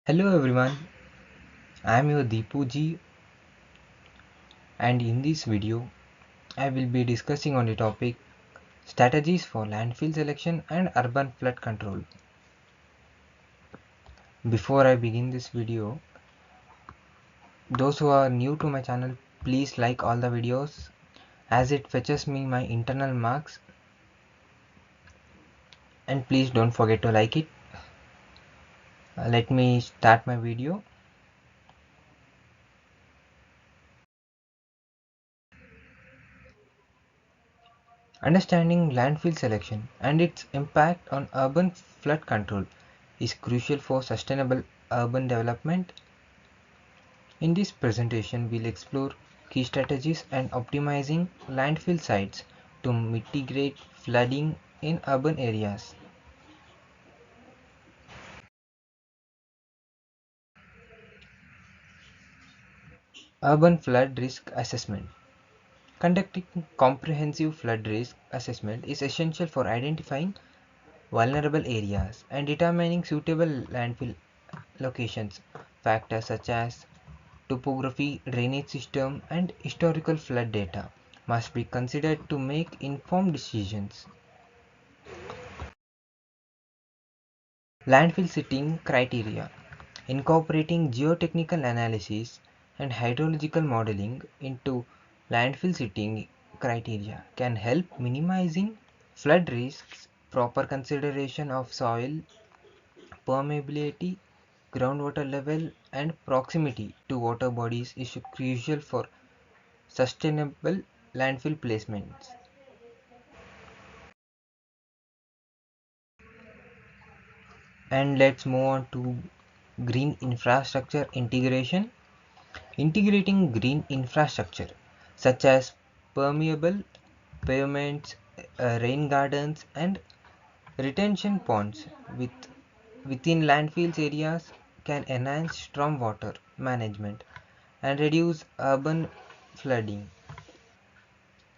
Hello everyone, I am your Deepu ji, and in this video I will be discussing on the topic strategies for landfill selection and urban flood control. Before I begin this video, those who are new to my channel, please like all the videos as it fetches me my internal marks, and please don't forget to like it. Let me start my video. Understanding landfill selection and its impact on urban flood control is crucial for sustainable urban development. In this presentation, we'll explore key strategies and optimizing landfill sites to mitigate flooding in urban areas. Urban flood risk assessment. Conducting comprehensive flood risk assessment is essential for identifying vulnerable areas and determining suitable landfill locations. Factors such as topography, drainage system, and historical flood data must be considered to make informed decisions. Landfill sitting criteria. Incorporating geotechnical analysis and hydrological modeling into landfill sitting criteria can help minimizing flood risks. Proper consideration of soil permeability, groundwater level, and proximity to water bodies is crucial for sustainable landfill placements. And let's move on to green infrastructure integration. Integrating green infrastructure such as permeable pavements, rain gardens, and retention ponds within landfills areas can enhance stormwater management and reduce urban flooding.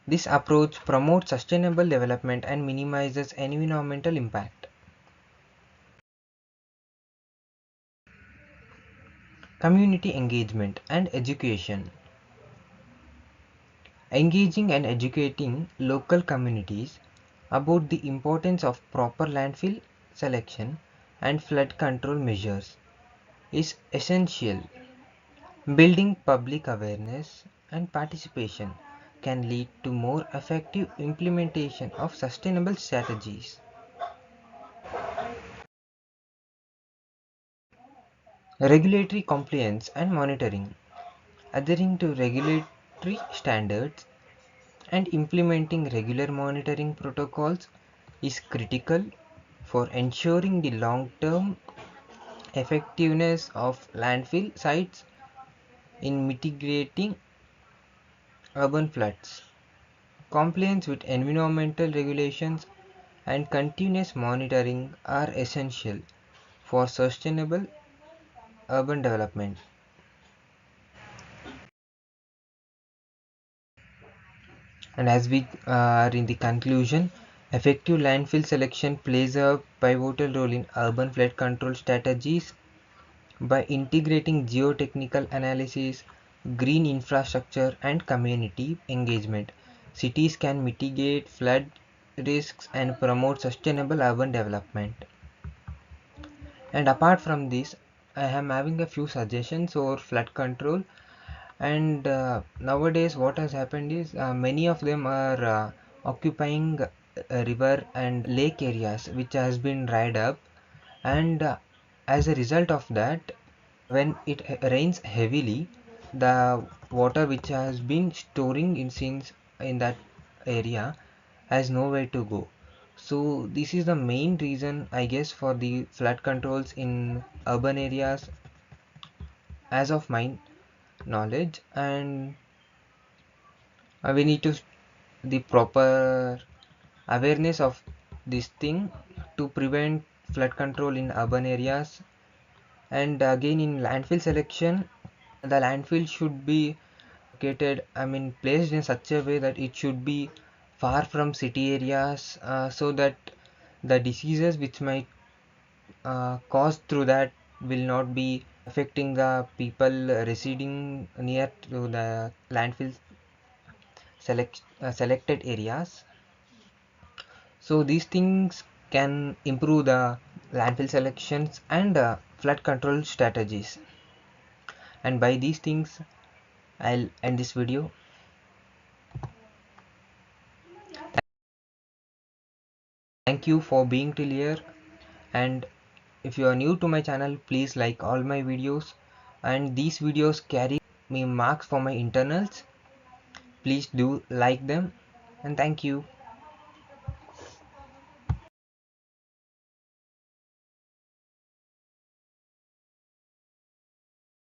This approach promotes sustainable development and minimizes environmental impact. Community engagement and education. Engaging and educating local communities about the importance of proper landfill selection and flood control measures is essential. Building public awareness and participation can lead to more effective implementation of sustainable strategies. Regulatory compliance and monitoring. Adhering to regulatory standards and implementing regular monitoring protocols is critical for ensuring the long-term effectiveness of landfill sites in mitigating urban floods. Compliance with environmental regulations and continuous monitoring are essential for sustainable urban development. And as we are in the conclusion, effective landfill selection plays a pivotal role in urban flood control strategies. By integrating geotechnical analysis, green infrastructure, and community engagement, cities can mitigate flood risks and promote sustainable urban development. And apart from this, I am having a few suggestions for flood control. And nowadays, what has happened is many of them are occupying river and lake areas which has been dried up, and as a result of that, when it rains heavily, the water which has been storing in since in that area has nowhere to go. So this is the main reason, I guess, for the flood controls in urban areas as of my knowledge. And we need to the proper awareness of this thing to prevent flood control in urban areas. And again, in landfill selection, the landfill should be located, I mean, placed in such a way that it should be far from city areas, so that the diseases which might cause through that will not be affecting the people residing near to the landfill selected areas. So these things can improve the landfill selections and flood control strategies. And by these things, I'll end this video. Thank you for being till here. And if you are new to my channel, please like all my videos. And these videos carry me marks for my internals. Please do like them. And thank you.